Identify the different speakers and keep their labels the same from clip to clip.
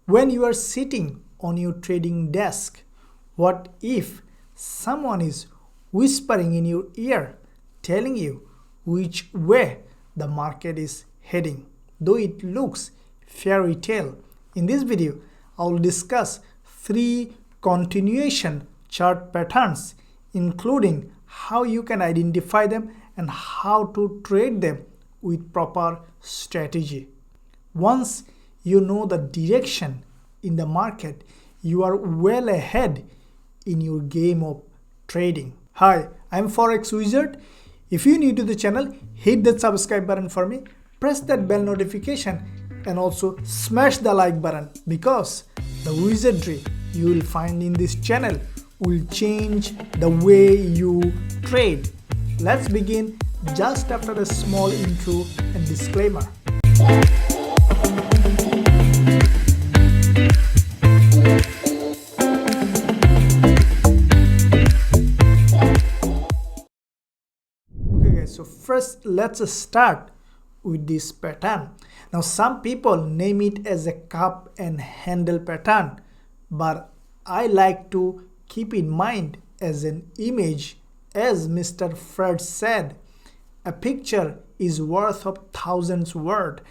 Speaker 1: When you are sitting on your trading desk, what if someone is whispering in your ear, telling you which way the market is heading? Though it looks fairy tale, in this video, I will discuss 3 continuation chart patterns, including how you can identify them and how to trade them with proper strategy. Once you know the direction in the market, you are well ahead in your game of trading. Hi, I'm Forex Wizard. If you're new to the channel, hit that subscribe button for me, press that bell notification, and also smash the like button, because the wizardry you will find in this channel will change the way you trade. Let's begin just after a small intro and disclaimer. Okay guys, so first let's start with this pattern. Now some people name it as a cup and handle pattern, but I like to keep in mind as an image. As Mr. Fred said, a picture is worth of thousands words.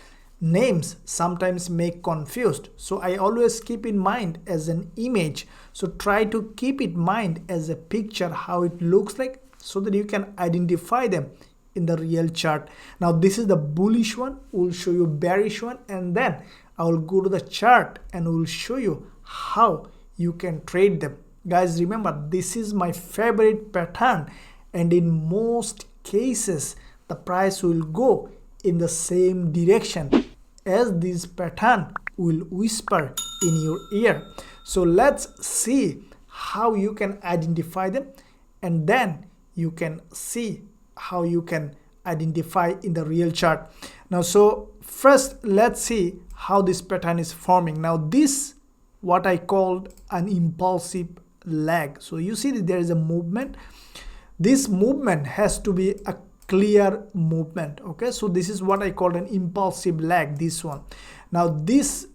Speaker 1: Names sometimes make confused, so I always keep in mind as an image. So try to keep in mind as a picture how it looks like, so that you can identify them in the real chart. Now this is the bullish one, we'll show you bearish one, and then I will go to the chart and will show you how you can trade them. Guys, remember, this is my favorite pattern, and in most cases the price will go in the same direction as this pattern will whisper in your ear. So let's see how you can identify them, and then you can see how you can identify in the real chart. Now, so first let's see how this pattern is forming. Now this what I called an impulsive lag. So you see that there is a movement. This movement has to be a clear movement. Okay, so this is what I called an impulsive lag, this one. Now this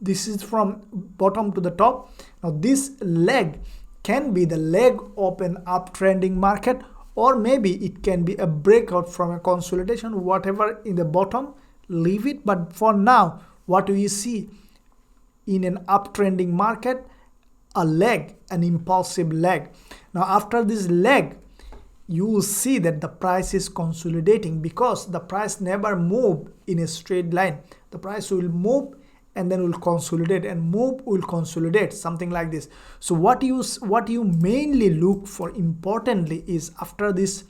Speaker 1: is from bottom to the top. Now this leg can be the leg of an uptrending market, or maybe it can be a breakout from a consolidation. Whatever in the bottom, leave it. But for now, what we see in an uptrending market, a leg, an impulsive leg. Now after this leg, you will see that the price is consolidating, because the price never move in a straight line. The price will move and then will consolidate, and move will consolidate, something like this. So what you mainly look for importantly is after this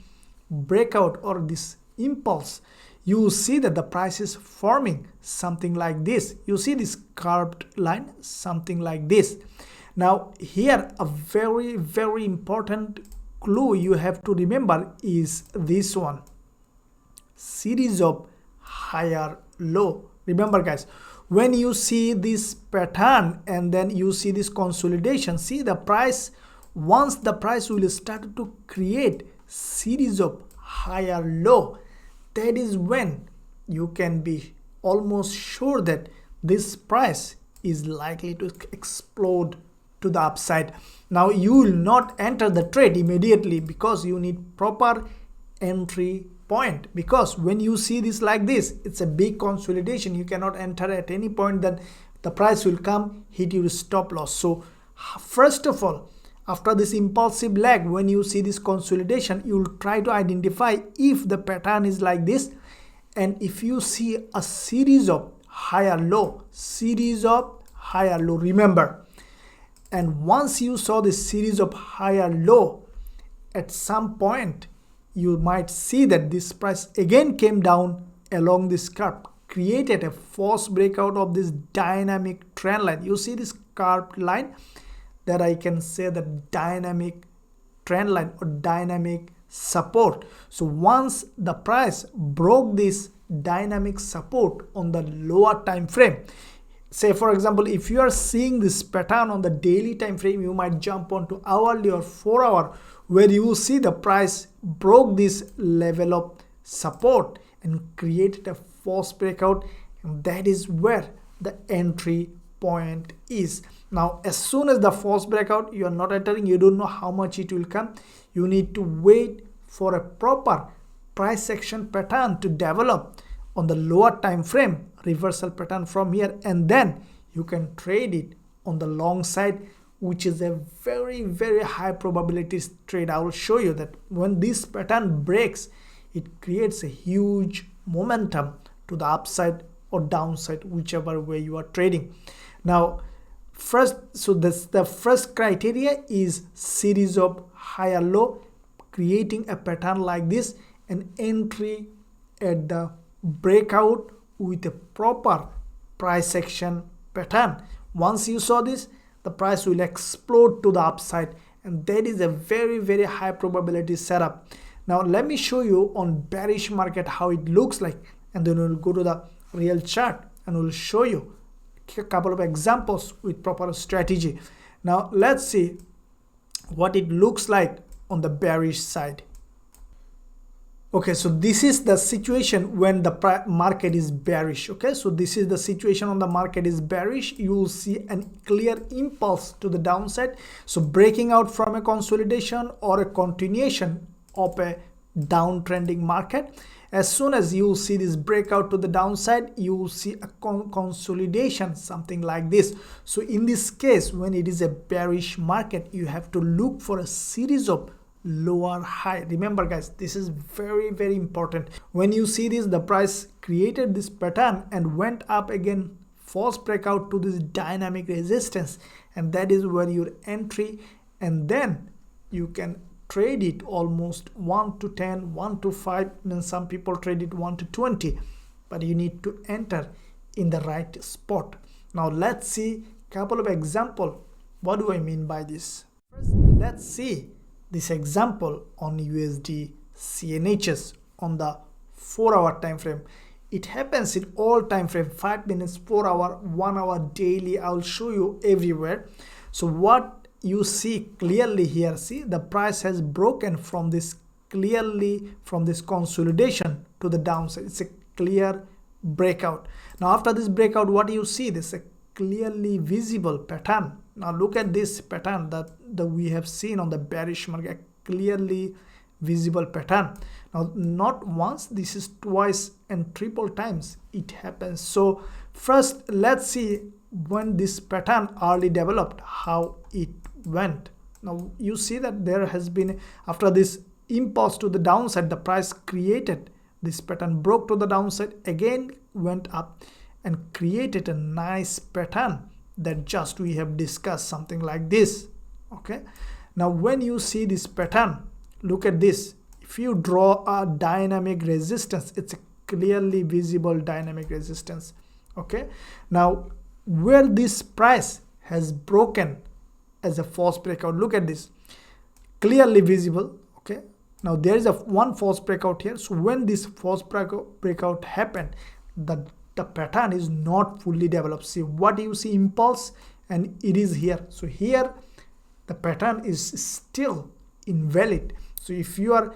Speaker 1: breakout or this impulse, you will see that the price is forming something like this. You see this curved line, something like this. Now here a very important clue you have to remember is this one: series of higher low. Remember guys, when you see this pattern and then you see this consolidation, see the price, once the price will start to create series of higher low, that is when you can be almost sure that this price is likely to explode to the upside. Now you will not enter the trade immediately, because you need proper entry point, because when you see this like this, it's a big consolidation. You cannot enter at any point, that the price will come hit your stop loss. So first of all, after this impulsive lag, when you see this consolidation, you will try to identify if the pattern is like this, and if you see a series of higher low, remember. And once you saw this series of higher low, at some point you might see that this price again came down along this curve, created a false breakout of this dynamic trend line. You see this curved line, that I can say the dynamic trend line or dynamic support. So once the price broke this dynamic support on the lower time frame, say for example, if you are seeing this pattern on the daily time frame, you might jump onto hourly or 4 hour, where you will see the price broke this level of support and created a false breakout, and that is where the entry point is. Now as soon as the false breakout, you are not entering, you don't know how much it will come. You need to wait for a proper price action pattern to develop on the lower time frame, reversal pattern from here, and then you can trade it on the long side, which is a very high probability trade. I will show you that when this pattern breaks, it creates a huge momentum to the upside or downside, whichever way you are trading. Now the first criteria is series of higher low, creating a pattern like this, an entry at the breakout with a proper price action pattern. Once you saw this, the price will explode to the upside, and that is a very high probability setup. Now let me show you on bearish market how it looks like, and then we'll go to the real chart and we'll show you a couple of examples with proper strategy. Now let's see what it looks like on the bearish side. Okay, so this is the situation when the market is bearish. Okay, so this is the situation on the market is bearish. You will see a clear impulse to the downside, so breaking out from a consolidation or a continuation of a downtrending market. As soon as you see this breakout to the downside, you will see a consolidation, something like this. So in this case, when it is a bearish market, you have to look for a series of lower high. Remember guys, this is very important. When you see this, the price created this pattern and went up again, false breakout to this dynamic resistance, and that is where your entry, and then you can trade it almost 1 to 10, 1 to 5, and some people trade it 1 to 20, but you need to enter in the right spot. Now let's see a couple of example. What do I mean by this? First, let's see this example on USD CNHs on the 4-hour time frame. It happens in all time frame, 5 minutes, 4 hour, 1 hour, daily. I'll show you everywhere. So what you see clearly here, see the price has broken from this, clearly from this consolidation to the downside. It's a clear breakout. Now after this breakout, what do you see? This is a clearly visible pattern. Now look at this pattern that we have seen on the bearish market, clearly visible pattern. Now not once, this is twice and triple times it happens. So first let's see when this pattern early developed, how it went. Now you see that there has been, after this impulse to the downside, the price created this pattern, broke to the downside, again went up and created a nice pattern that just we have discussed, something like this. Okay, now when you see this pattern, look at this. If you draw a dynamic resistance, it's a clearly visible dynamic resistance. Okay, now where this price has broken as a false breakout, look at this, clearly visible. Okay, now there is one false breakout here. So when this false breakout happened, the pattern is not fully developed. See what you see, impulse, and it is here. So here the pattern is still invalid. So if you are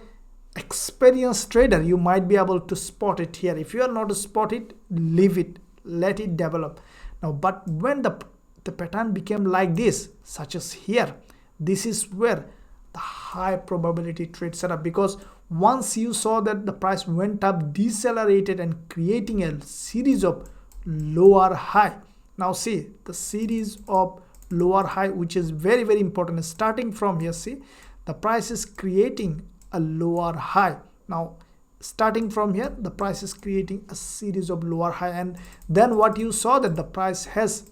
Speaker 1: experienced trader, you might be able to spot it here. If you are not to spot it, leave it, let it develop. Now but when the pattern became like this, such as here, this is where the high probability trade setup, because once you saw that the price went up, decelerated, and creating a series of lower high. Now see the series of lower high, which is very important. Starting from here, see the price is creating a lower high. Now starting from here, the price is creating a series of lower high, and then what you saw that the price has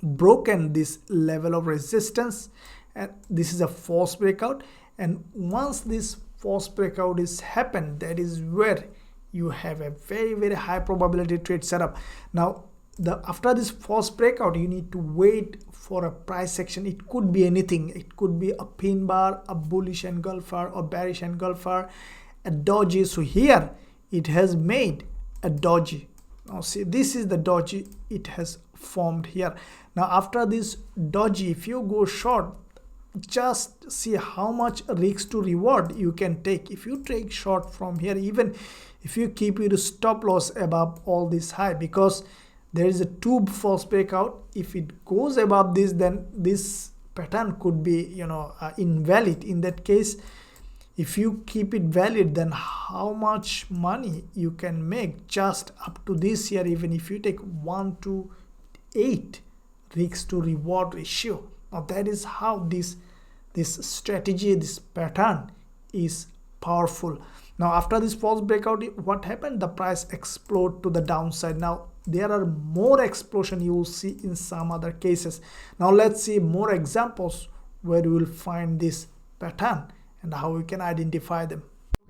Speaker 1: broken this level of resistance, and this is a false breakout. And once this false breakout is happened, that is where you have a very high probability trade setup. Now after this false breakout, you need to wait for a price action. It could be anything. It could be a pin bar, a bullish engulfer, or bearish engulfer, a doji. So here it has made a doji. Now see, this is the doji it has formed here. Now after this doji, if you go short, just see how much risk to reward you can take. If you take short from here, even if you keep your stop loss above all this high, because there is a two false breakout. If it goes above this, then this pattern could be invalid. In that case, if you keep it valid, then how much money you can make just up to this year, even if you take 1 to 8 risk to reward ratio. Now that is how this strategy, this pattern is powerful. Now after this false breakout, what happened? The price explode to the downside. Now there are more explosion you will see in some other cases. Now let's see more examples where you will find this pattern and how we can identify them.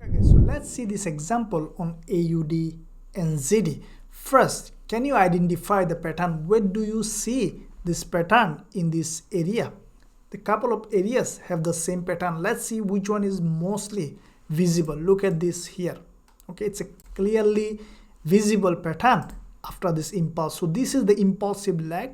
Speaker 1: Okay, so let's see this example on AUD and ZD. First, can you identify the pattern? Where do you see this pattern in this area? The couple of areas have the same pattern. Let's see which one is mostly visible. Look at this here. Okay, it's a clearly visible pattern after this impulse. So this is the impulsive leg,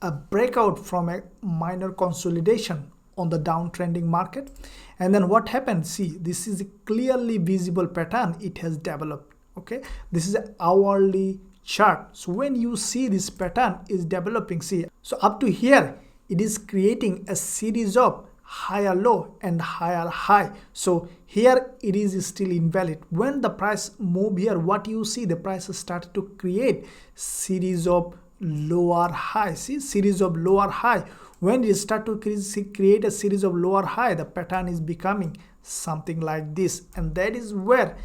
Speaker 1: a breakout from a minor consolidation on the downtrending market. And then what happened? See, this is a clearly visible pattern it has developed. Okay, this is an hourly chart. So when you see this pattern is developing, see, so up to here it is creating a series of higher low and higher high. So here it is still invalid. When the price move here, what you see, the price started to create series of lower high. See, series of lower high. When it start to create a series of lower high, the pattern is becoming something like this, and that is where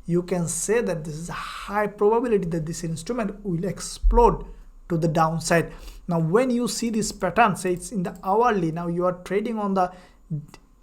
Speaker 1: you can say that this is a high probability that this instrument will explode to the downside. Now when you see this pattern, say it's in the hourly, now you are trading on the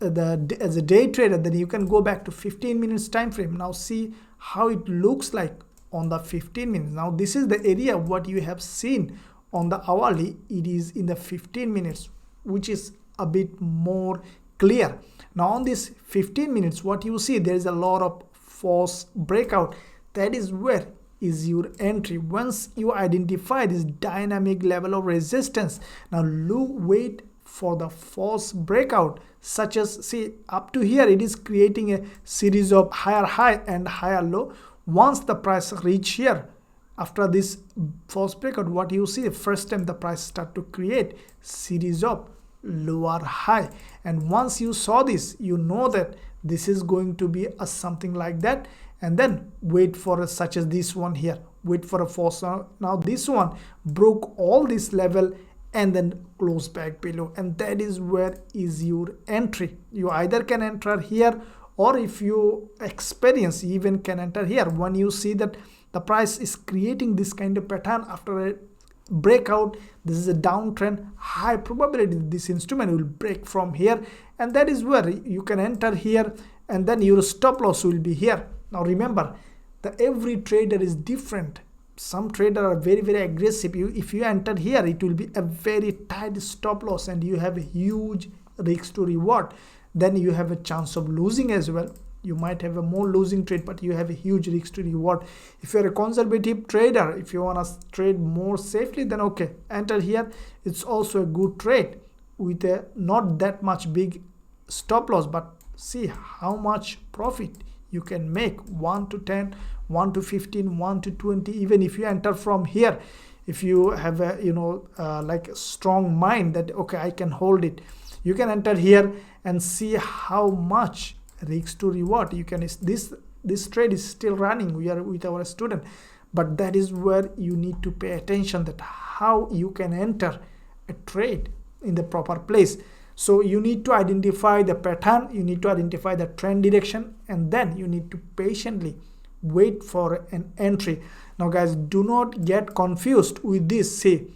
Speaker 1: as a day trader, then you can go back to 15 minutes time frame. Now see how it looks like on the 15 minutes. Now this is the area what you have seen on the hourly. It is in the 15 minutes, which is a bit more clear. Now on this 15 minutes, what you see, there is a lot of false breakout. That is where is your entry. Once you identify this dynamic level of resistance, now wait for the false breakout, such as, see, up to here it is creating a series of higher high and higher low. Once the price reach here, after this false breakout, what you see, first time the price start to create series of lower high, and once you saw this, you know that this is going to be a something like that, and then wait for a, such as this one here, wait for a false. Now this one broke all this level and then close back below, and that is where is your entry. You either can enter here, or if you experience, you even can enter here. When you see that the price is creating this kind of pattern after a breakout, this is a downtrend, high probability this instrument will break from here, and that is where you can enter here, and then your stop loss will be here. Now remember that every trader is different. Some traders are very aggressive. If you enter here, it will be a very tight stop loss and you have a huge risk to reward. Then you have a chance of losing as well. You might have a more losing trade, but you have a huge risk to reward. If you're a conservative trader, if you want to trade more safely, then okay, enter here. It's also a good trade with a not that much big stop loss, but see how much profit you can make. 1 to 10, 1 to 15, 1 to 20. Even if you enter from here, if you have a like a strong mind that okay, I can hold it, you can enter here and see how much risk to reward you can. This trade is still running. We are with our student, but that is where you need to pay attention, that how you can enter a trade in the proper place. So you need to identify the pattern, you need to identify the trend direction, and then you need to patiently wait for an entry. Now guys, do not get confused with this. See,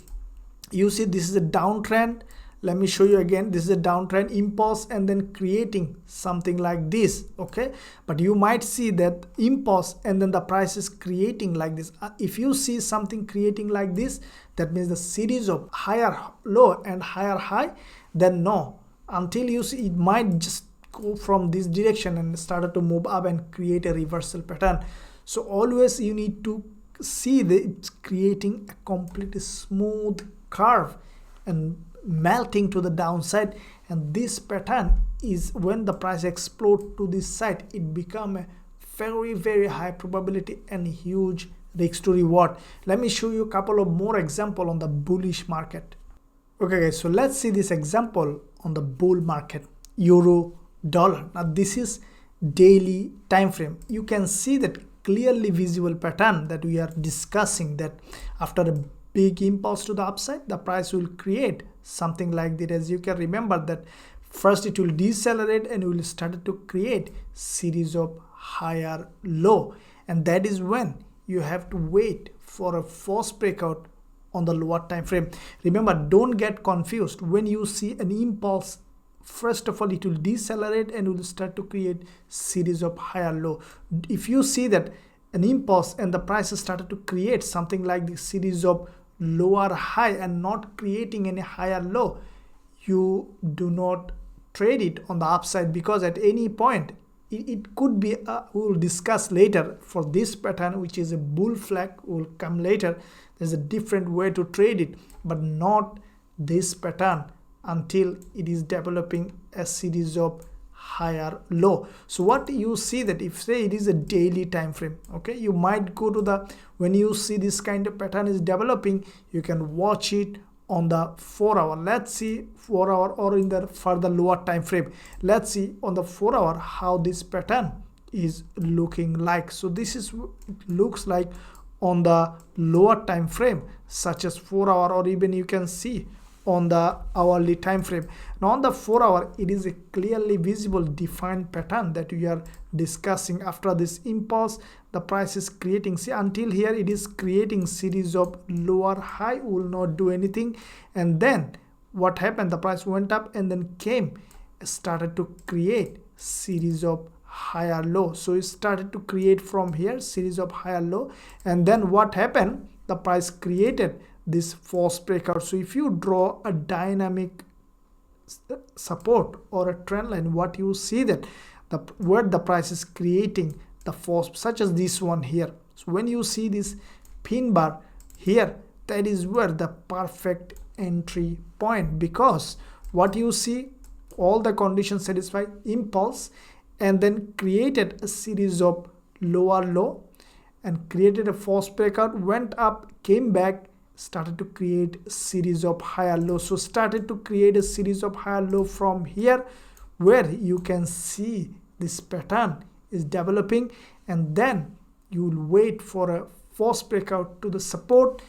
Speaker 1: you see this is a downtrend. Let me show you again. This is a downtrend impulse and then creating something like this. Okay, but you might see that impulse and then the price is creating like this. If you see something creating like this, that means the series of higher low and higher high. Then no, until you see, it might just go from this direction and started to move up and create a reversal pattern. So always you need to see that it's creating a completely smooth curve and melting to the downside, and this pattern is when the price explode to this side, it become a very high probability and huge risk to reward. Let me show you a couple of more examples on the bullish market. Okay guys, so let's see this example on the bull market, euro dollar. Now this is daily time frame. You can see that clearly visible pattern that we are discussing, that after a big impulse to the upside, the price will create something like that. As you can remember that first it will decelerate and will start to create series of higher low, and that is when you have to wait for a false breakout on the lower time frame. Remember, don't get confused. When you see an impulse, first of all it will decelerate and will start to create series of higher low. If you see that an impulse and the price started to create something like the series of lower high and not creating any higher low, you do not trade it on the upside, because at any point it could be we will discuss later for this pattern, which is a bull flag, will come later. There's a different way to trade it, but not this pattern until it is developing a series of higher low. So what you see that if say it is a daily time frame, okay, you might go to the, when you see this kind of pattern is developing, you can watch it on the 4 hour. Let's see 4 hour, or in the further lower time frame. Let's see on the 4 hour how this pattern is looking like. So this is, it looks like on the lower time frame such as 4 hour, or even you can see on the hourly time frame. Now on the 4 hour, it is a clearly visible defined pattern that we are discussing. After this impulse, the price is creating, see, until here it is creating series of lower high, will not do anything, and then what happened, the price went up and then came, started to create series of higher low. So it started to create from here series of higher low, and then what happened, the price created this false breakout. So if you draw a dynamic support or a trend line, what you see that where the price is creating the false, such as this one here. So when you see this pin bar here, that is where the perfect entry point, because what you see, all the conditions satisfy, impulse, and then created a series of lower low and created a false breakout, went up, came back, started to create a series of higher low. So started to create a series of higher low from here, where you can see this pattern is developing, and then you will wait for a false breakout to the support,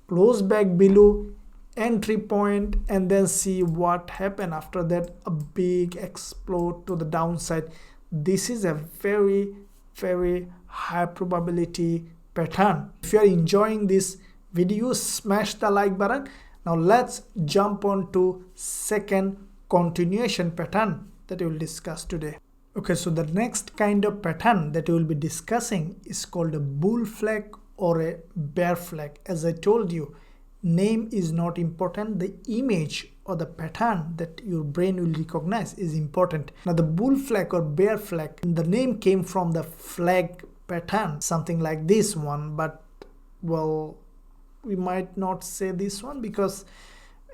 Speaker 1: close back below entry point, and then see what happened after that, a big explode to the downside. This is a very high probability pattern. If you are enjoying this video, smash the like button. Now let's jump on to second continuation pattern that we will discuss today. Okay, so the next kind of pattern that we will be discussing is called a bull flag or a bear flag. As I told you, name is not important, the image or the pattern that your brain will recognize is important. Now the bull flag or bear flag, the name came from the flag pattern, something like this one, but well, we might not say this one because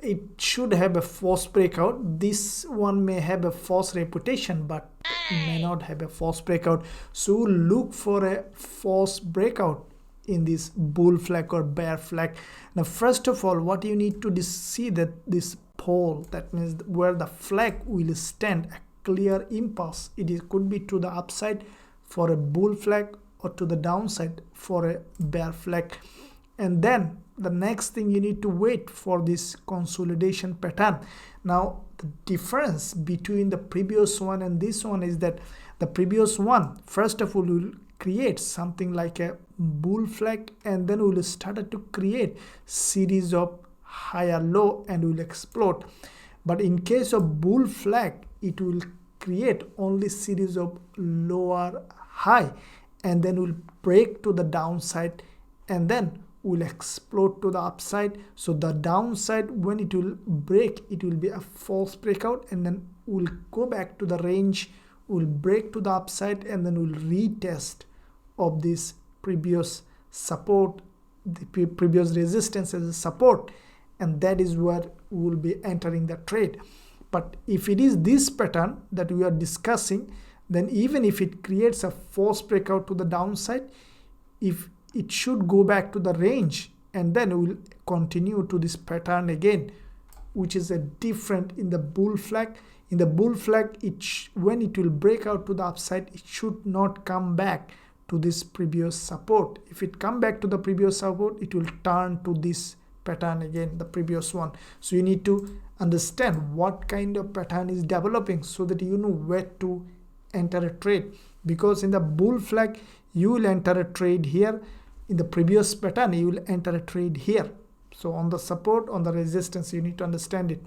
Speaker 1: it should have a false breakout. This one may have a false reputation, but may not have a false breakout. So look for a false breakout in this bull flag or bear flag. Now first of all, what you need to see that this pole, that means where the flag will stand, a clear impulse. Could be to the upside for a bull flag or to the downside for a bear flag. And then the next thing, you need to wait for this consolidation pattern. Now the difference between the previous one and this one is that the previous one, first of all, will create something like a bull flag, and then will start to create series of higher low and will explode. But in case of bull flag, it will create only series of lower high and then will break to the downside and then will explode to the upside. So the downside, when it will break, it will be a false breakout, and then will go back to the range, will break to the upside, and then will retest of this previous support, the previous resistance as a support, and that is where we will be entering the trade. But if it is this pattern that we are discussing, then even if it creates a false breakout to the downside, if it should go back to the range, and then we'll continue to this pattern again, which is a different in the bull flag. In the bull flag, when it will break out to the upside, it should not come back to this previous support. If it come back to the previous support, it will turn to this pattern again, the previous one. So you need to understand what kind of pattern is developing so that you know where to enter a trade. Because in the bull flag, you will enter a trade here. In the previous pattern, you will enter a trade here. So on the support, on the resistance, you need to understand it.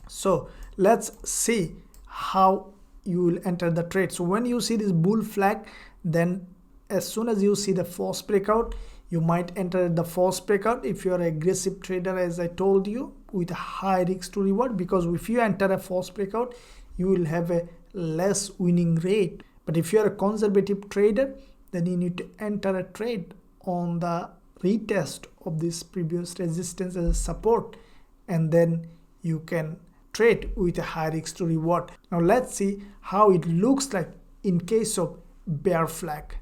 Speaker 1: So let's see how you will enter the trade. So when you see this bull flag, then as soon as you see the false breakout, you might enter the false breakout if you are an aggressive trader, as I told you, with a high risk to reward. Because if you enter a false breakout, you will have a less winning rate. But if you are a conservative trader, then you need to enter a trade on the retest of this previous resistance as a support, and then you can trade with a high risk to reward. Now let's see how it looks like in case of bear flag.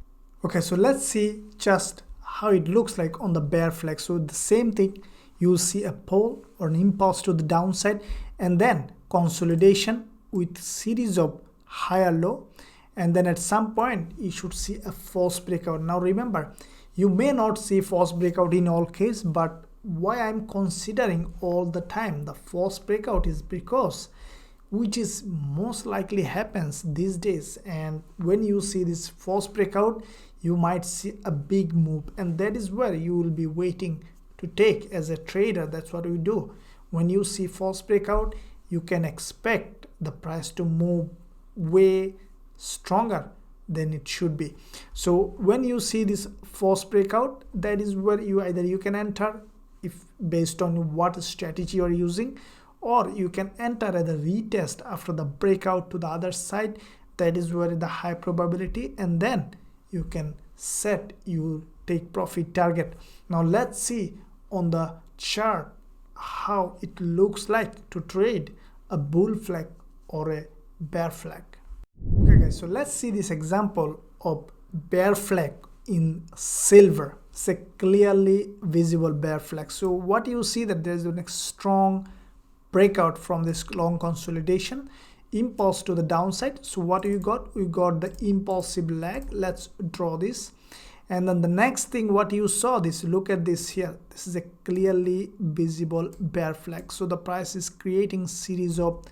Speaker 1: Okay, so let's see just how it looks like on the bear flag. So the same thing, you'll see a pull or an impulse to the downside, and then consolidation with series of higher low, and then at some point you should see a false breakout. Now remember, you may not see false breakout in all cases, but why I'm considering all the time the false breakout is because which is most likely happens these days. And when you see this false breakout, you might see a big move, and that is where you will be waiting to take as a trader. That's what we do. When you see false breakout, you can expect the price to move way stronger than it should be. So when you see this false breakout, that is where you can enter if based on what strategy you are using, or you can enter at the retest after the breakout to the other side. That is where the high probability, and then you can set your take profit target. Now let's see on the chart how it looks like to trade a bull flag or a bear flag. Okay guys, so let's see this example of bear flag in silver. It's a clearly visible bear flag. So what you see that there's a strong breakout from this long consolidation, impulse to the downside. So what we got the impulsive lag. Let's draw this, and then the next thing what you saw, this, look at this here, this is a clearly visible bear flag. So the price is creating series of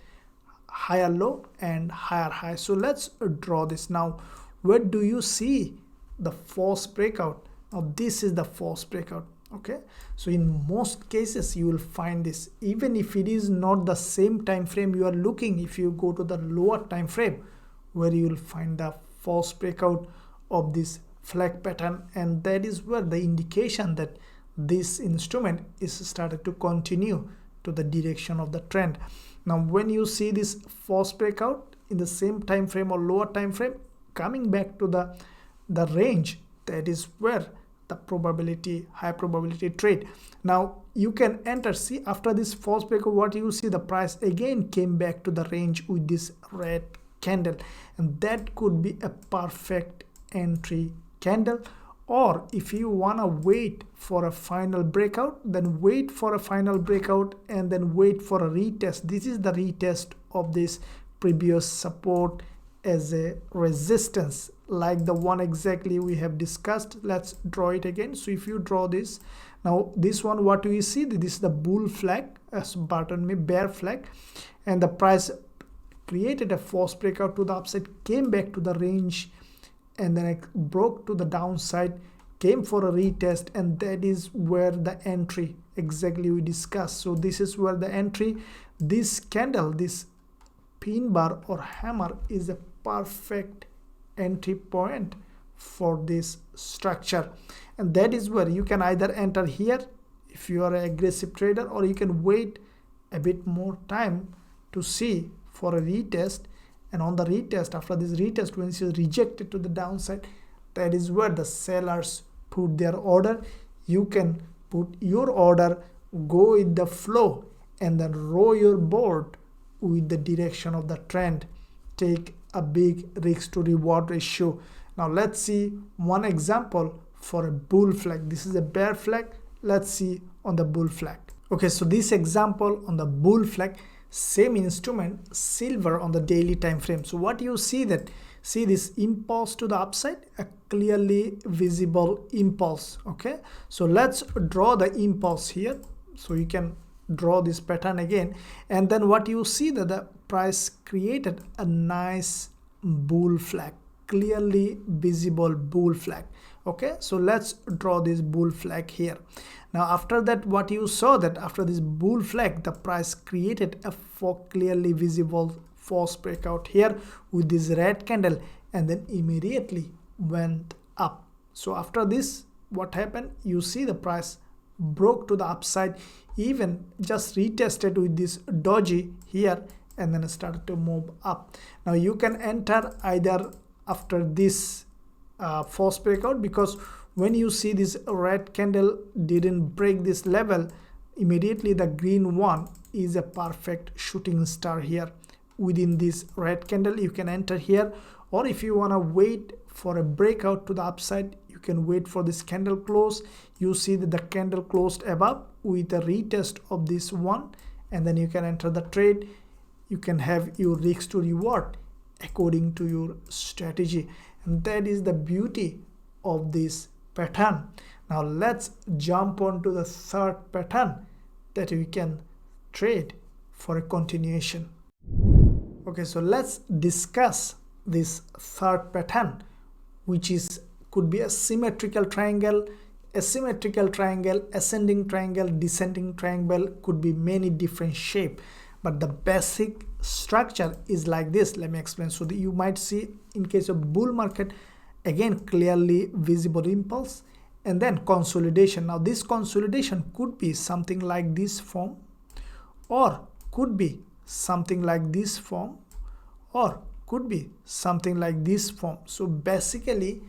Speaker 1: higher low and higher high. So let's draw this. Now where do you see the false breakout? Now this is the false breakout. Okay, so in most cases you will find this, even if it is not the same time frame you are looking. If you go to the lower time frame, where you will find the false breakout of this flag pattern, and that is where the indication that this instrument is started to continue to the direction of the trend. Now when you see this false breakout in the same time frame or lower time frame coming back to the range, that is where the probability, high probability trade. Now you can enter. See, after this false breakout, what you see, the price again came back to the range with this red candle, and that could be a perfect entry candle. Or if you want to wait for a final breakout, then wait for a final breakout and then wait for a retest. This is the retest of this previous support as a resistance, like the one exactly we have discussed. Let's draw it again. So if you draw this, now this one, what do you see? This is the bull flag, bear flag, and the price created a false breakout to the upside, came back to the range, and then it broke to the downside, came for a retest, and that is where the entry exactly we discussed. So this is where the entry, this candle, this pin bar or hammer is a perfect entry point for this structure, and that is where you can either enter here if you are an aggressive trader, or you can wait a bit more time to see for a retest. And on the retest, after this retest, when it is rejected to the downside, that is where the sellers put their order. You can put your order, go with the flow, and then row your board with the direction of the trend. Take a big risk to reward ratio. Now let's see one example for a bull flag. This is a bear flag. Let's see on the bull flag. Okay, so this example on the bull flag, same instrument, silver on the daily time frame. So what you see that, see this impulse to the upside, a clearly visible impulse. Okay, so let's draw the impulse here. So you can draw this pattern again, and then what you see that the price created a nice bull flag, clearly visible bull flag. Okay, so let's draw this bull flag here. Now after that, what you saw that after this bull flag, the price created a clearly visible false breakout here with this red candle, and then immediately went up. So after this, what happened? You see the price broke to the upside, even just retested with this doji here, and then started to move up. Now you can enter either after this false breakout, because when you see this red candle didn't break this level, immediately the green one is a perfect shooting star here within this red candle. You can enter here, or if you want to wait for a breakout to the upside, you can wait for this candle close. You see that the candle closed above with a retest of this one, and then you can enter the trade. You can have your risk to reward according to your strategy, and that is the beauty of this pattern. Now let's jump on to the third pattern that we can trade for a continuation. Okay, so let's discuss this third pattern, which is could be a symmetrical triangle, asymmetrical triangle, ascending triangle, descending triangle, could be many different shape, but the basic structure is like this. Let me explain. So that you might see in case of bull market, again clearly visible impulse and then consolidation. Now this consolidation could be something like this form, or could be something like this form, or could be something like this form. So basically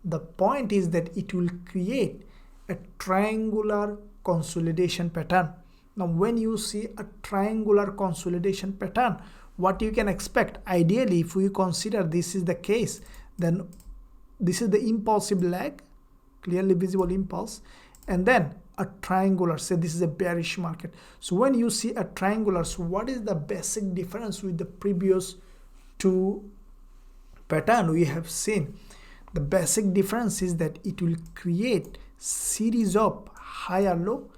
Speaker 1: the point is that it will create a triangular consolidation pattern. Now when you see a triangular consolidation pattern, what you can expect, ideally if we consider this is the case, then this is the impulsive leg, clearly visible impulse, and then a triangular, say this is a bearish market. So when you see a triangular, so what is the basic difference with the previous two pattern we have seen? The basic difference is that it will create series of higher low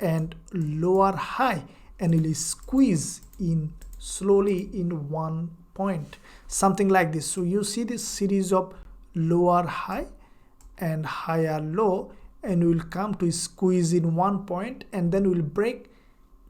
Speaker 1: and lower high, and it will squeeze in slowly in one point, something like this. So you see this series of lower high and higher low, and we will come to squeeze in one point, and then we'll break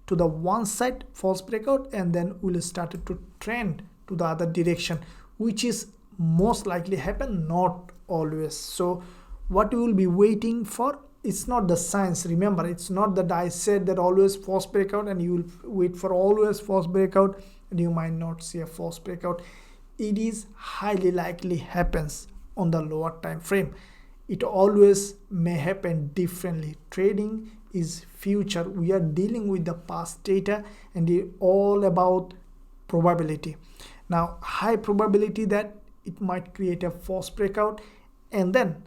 Speaker 1: to the one side, false breakout, and then we'll start to trend to the other direction, which is most likely happen, not always. So what we will be waiting for, it's not the science. Remember, it's not that I said that always false breakout and you will wait for always false breakout and you might not see a false breakout. It is highly likely happens on the lower time frame. It always may happen differently. Trading is future. We are dealing with the past data, and it's all about probability. Now high probability that it might create a false breakout and then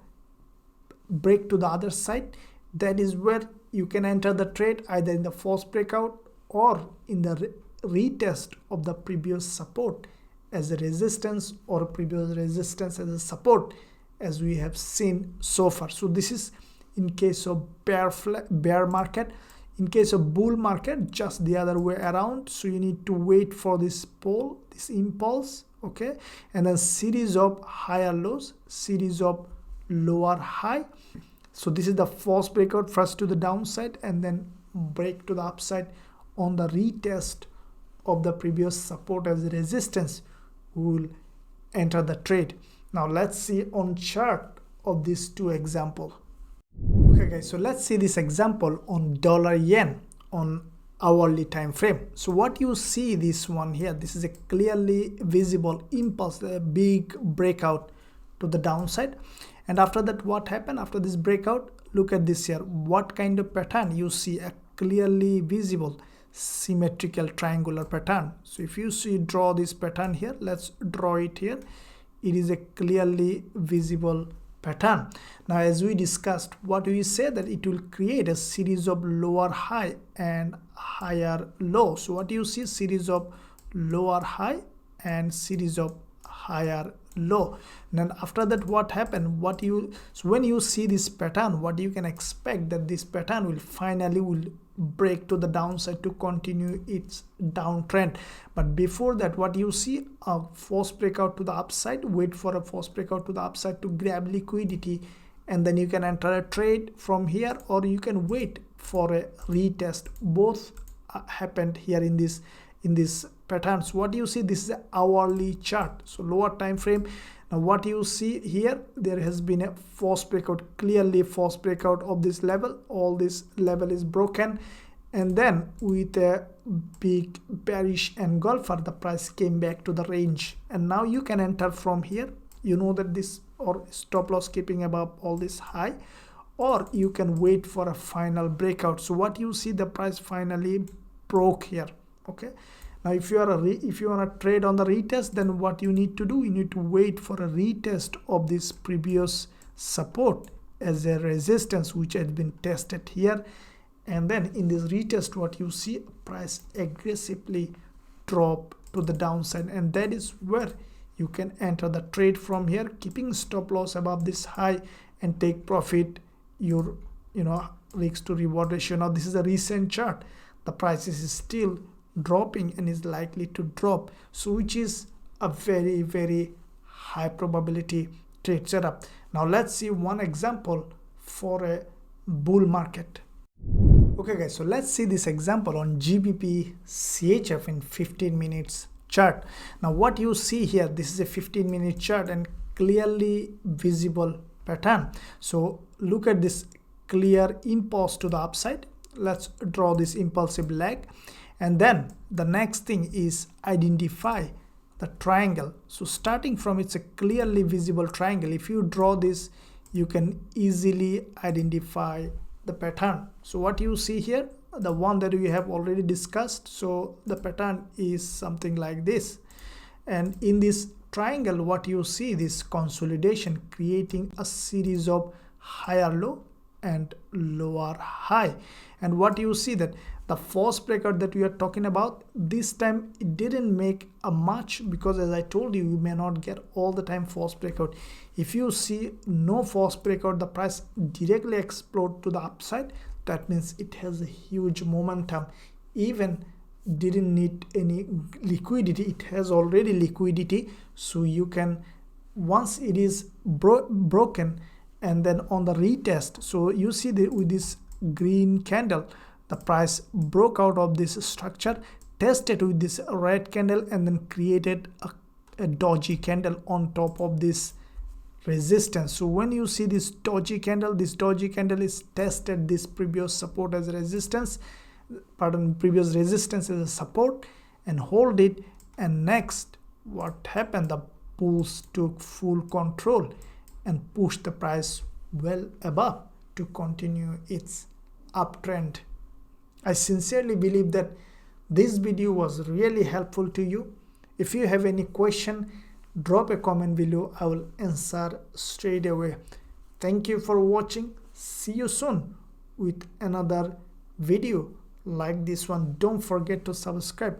Speaker 1: break to the other side. That is where you can enter the trade either in the false breakout or in the retest of the previous support as a resistance, or previous resistance as a support, as we have seen so far. So this is in case of bear market. In case of bull market, just the other way around. So you need to wait for this pole, this impulse, okay, and then series of higher lows, series of lower high. So this is the false breakout, first to the downside and then break to the upside on the retest of the previous support as a resistance. We will enter the trade. Now let's see on chart of these two example. Okay guys, so let's see this example on dollar yen on hourly time frame. So what you see, this one here, this is a clearly visible impulse, a big breakout to the downside. And after that, what happened after this breakout? Look at this here. What kind of pattern you see? A clearly visible symmetrical triangular pattern. So if you see, draw this pattern here, let's draw it here. It is a clearly visible pattern. Now as we discussed, what we say that it will create a series of lower high and higher low. So what you see, series of lower high and series of higher low. And then after that, what happened, so when you see this pattern, what you can expect that this pattern will finally break to the downside to continue its downtrend. But before that, what you see, a false breakout to the upside, wait for a false breakout to the upside to grab liquidity, and then you can enter a trade from here, or you can wait for a retest. Both happened here in this patterns. What you see, this is an hourly chart, so lower time frame. Now what you see here, there has been a false breakout, clearly false breakout of this level. All this level is broken, and then with a big bearish engulfer, the price came back to the range, and now you can enter from here. You know that this, or stop loss keeping above all this high, or you can wait for a final breakout. So what you see, the price finally broke here. Okay, now if you want to trade on the retest, then what you need to do, you need to wait for a retest of this previous support as a resistance, which has been tested here. And then in this retest, what you see, price aggressively drop to the downside, and that is where you can enter the trade from here, keeping stop loss above this high and take profit. Your risk to reward ratio. Now this is a recent chart, the price is still dropping and is likely to drop, so which is a very, very high probability trade setup. Now let's see one example for a bull market. Okay guys, so let's see this example on GBP CHF in 15 minutes chart. Now what you see here, this is a 15-minute chart and clearly visible pattern. So look at this clear impulse to the upside. Let's draw this impulsive leg, and then the next thing is identify the triangle. So starting from, it's a clearly visible triangle. If you draw this, you can easily identify the pattern. So what you see here, the one that we have already discussed, so the pattern is something like this. And in this triangle, what you see, this consolidation creating a series of higher low and lower high. And what you see, that the false breakout that we are talking about, this time it didn't make a much, because as I told you, you may not get all the time false breakout. If you see no false breakout, the price directly explode to the upside, that means it has a huge momentum. Even didn't need any liquidity, it has already liquidity. So you can, once it is broken, and then on the retest, so you see with this green candle, the price broke out of this structure, tested with this red candle, and then created a dodgy candle on top of this resistance. So when you see this dodgy candle is tested this previous support as a resistance, previous resistance as a support, and hold it. And next, what happened, the bulls took full control and pushed the price well above to continue its uptrend. I sincerely believe that this video was really helpful to you. If you have any question, drop a comment below. I will answer straight away. Thank you for watching. See you soon with another video like this one. Don't forget to subscribe